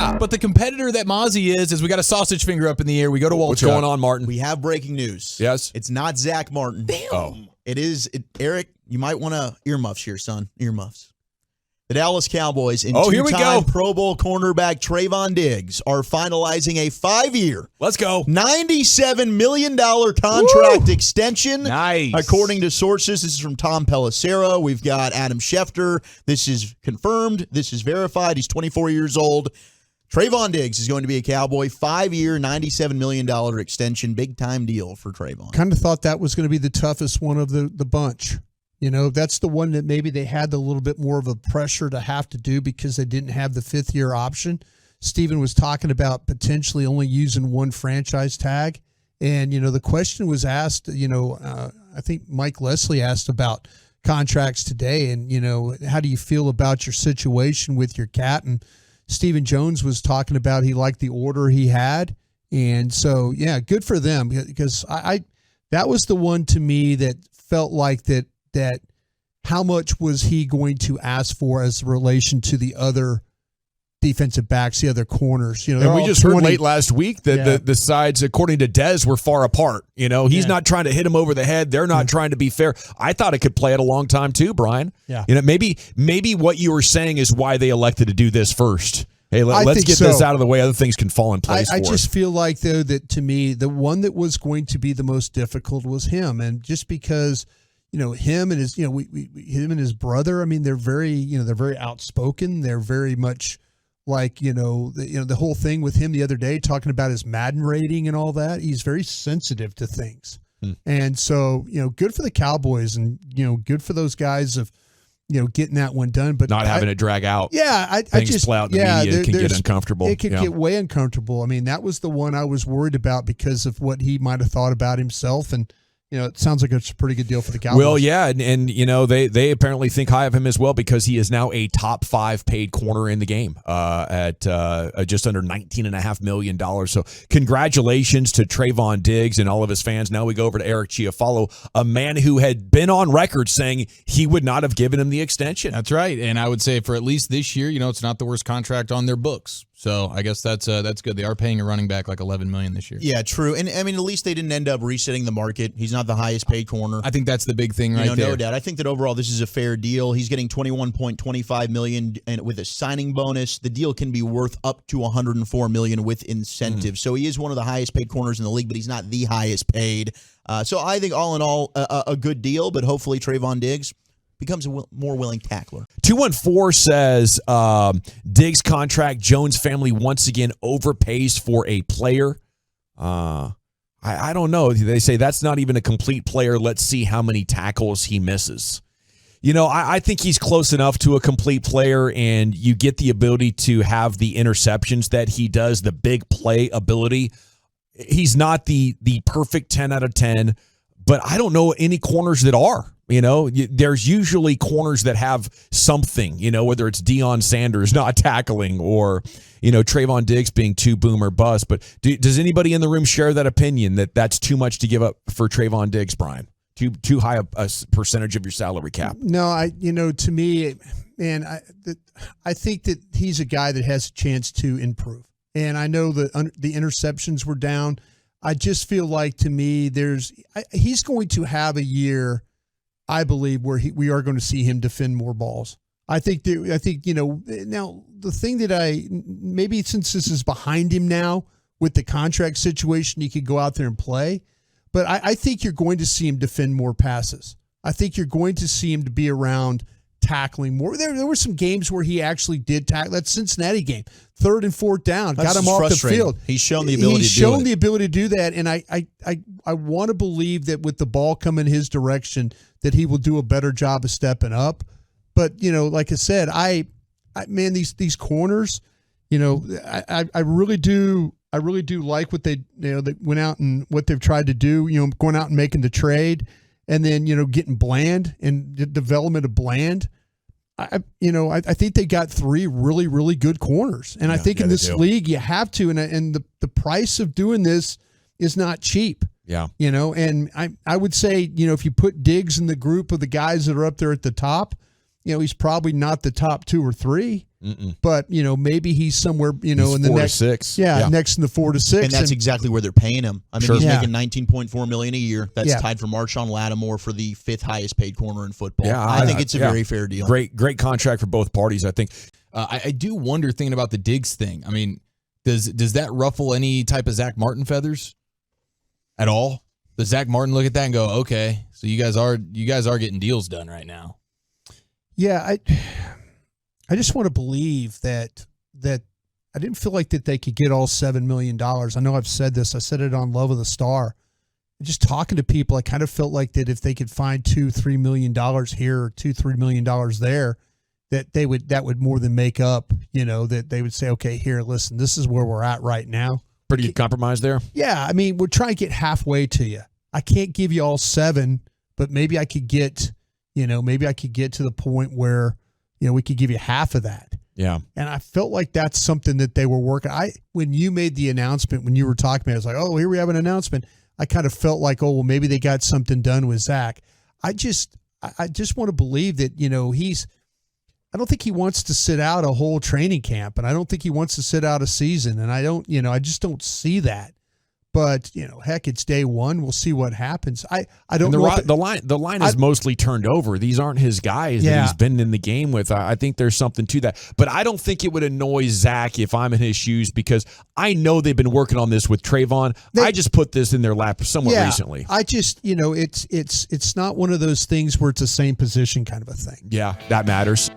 Yeah. But the competitor that Mozzie is we got a sausage finger up in the air. We go to Walter. What's going on, Martin? We have breaking news. Yes. It's not Zach Martin. Damn. Oh. It is, Eric, you might want to earmuffs here, son. Earmuffs. The Dallas Cowboys and here we two-time go. Pro Bowl cornerback Trevon Diggs are finalizing a 5-year, Let's go. $97 million contract extension. Nice. According to sources, this is from Tom Pelissero. We've got Adam Schefter. This is confirmed. This is verified. He's 24 years old. Trevon Diggs is going to be a Cowboy. 5-year, $97 million extension. Big-time deal for Trevon. Kind of thought that was going to be the toughest one of the bunch. You know, that's the one that maybe they had a little bit more of a pressure to have to do because they didn't have the 5th-year option. Steven was talking about potentially only using one franchise tag. And, the question was asked, I think Mike Leslie asked about contracts today and, how do you feel about your situation with your cat? And Stephen Jones was talking about he liked the order he had. And so, yeah, good for them because that was the one to me that felt like that how much was he going to ask for as a relation to the other defensive backs, the other corners? And we just heard late last week that the sides, according to Dez, were far apart. He's not trying to hit him over the head. They're not trying to be fair. I thought it could play it a long time too, Brian. Yeah. Maybe what you were saying is why they elected to do this first. Hey, let's get this out of the way. Other things can fall in place for us. I just feel like, though, that to me, the one that was going to be the most difficult was him. And just because – him and his, him and his brother. I mean, they're very outspoken. They're very much like, the whole thing with him the other day, talking about his Madden rating and all that. He's very sensitive to things. And so, good for the Cowboys and, good for those guys of, getting that one done, but not having it drag out. Yeah. Things play out in the media. It can get uncomfortable. It could get way uncomfortable. I mean, that was the one I was worried about because of what he might have thought about himself. And, it sounds like it's a pretty good deal for the Cowboys. Well, yeah, and they apparently think high of him as well because he is now a top 5 paid corner in the game at just under $19.5 million. So congratulations to Trevon Diggs and all of his fans. Now we go over to Eric Chiafalo, a man who had been on record saying he would not have given him the extension. That's right, and I would say for at least this year, it's not the worst contract on their books. So I guess that's good. They are paying a running back like $11 million this year. Yeah, true. And I mean, at least they didn't end up resetting the market. He's not the highest paid corner. I think that's the big thing there. No doubt. I think that overall this is a fair deal. He's getting $21.25 million, and with a signing bonus, the deal can be worth up to $104 million with incentives. So he is one of the highest paid corners in the league, but he's not the highest paid. So I think all in all, a good deal. But hopefully Trevon Diggs becomes a more willing tackler. 214 says Diggs contract, Jones family once again overpays for a player. I don't know. They say that's not even a complete player. Let's see how many tackles he misses. I think he's close enough to a complete player, and you get the ability to have the interceptions that he does, the big play ability. He's not the perfect 10 out of 10, but I don't know any corners that are. There's usually corners that have something, whether it's Deion Sanders not tackling or, Trevon Diggs being too boom or bust. But does anybody in the room share that opinion that that's too much to give up for Trevon Diggs, Brian? Too high a percentage of your salary cap? No, to me, man, I think that he's a guy that has a chance to improve. And I know that the interceptions were down. I just feel like, to me, he's going to have a year, I believe, where we are going to see him defend more balls. I think now the thing that maybe since this is behind him now with the contract situation, he could go out there and play. But I think you're going to see him defend more passes. I think you're going to see him to be around tackling more. There were some games where he actually did tackle. That Cincinnati game, 3rd and 4th down, got him off the field. He's shown the ability to do that, and I want to believe that with the ball coming his direction, that he will do a better job of stepping up. But like I said, man, these corners, I really do like what they went out and what they've tried to do. Going out and making the trade. And then, getting Bland and the development of Bland. I think they got 3 really, really good corners. And I think in this league, you have to. And the price of doing this is not cheap. Yeah. And I would say, if you put Diggs in the group of the guys that are up there at the top, he's probably not the top 2 or 3. But, maybe he's somewhere, He's in the 4 to next 6. next in the 4 to 6. And that's exactly where they're paying him. I mean, Sure. he's Yeah. making $19.4 million a year. That's Yeah. tied for Marshawn Lattimore for the 5th highest paid corner in football. Yeah, I think it's a very fair deal. Great contract for both parties, I think. I do wonder, thinking about the Diggs thing. I mean, does that ruffle any type of Zach Martin feathers at all? Does Zach Martin look at that and go, okay, so you guys are getting deals done right now? Yeah, I just want to believe that I didn't feel like that they could get all $7 million. I know I've said this. I said it on Love of the Star. Just talking to people, I kind of felt like that if they could find $2-3 million here or $2-3 million there, that would more than make up. That they would say, okay, here, listen, this is where we're at right now. Pretty good compromise there. Yeah, I mean, we're trying to get halfway to you. I can't give you all 7, but maybe I could get to the point where we could give you half of that. Yeah. And I felt like that's something that they were working. When you made the announcement, when you were talking about it, I was like, oh, here we have an announcement. I kind of felt like, oh, well, maybe they got something done with Zach. I just want to believe that, I don't think he wants to sit out a whole training camp, and I don't think he wants to sit out a season. And I just don't see that. But, heck, it's day one. We'll see what happens. I don't know. The line is mostly turned over. These aren't his guys that he's been in the game with. I think there's something to that. But I don't think it would annoy Zach if I'm in his shoes, because I know they've been working on this with Trevon. I just put this in their lap somewhat recently. I just, it's not one of those things where it's the same position kind of a thing. Yeah, that matters.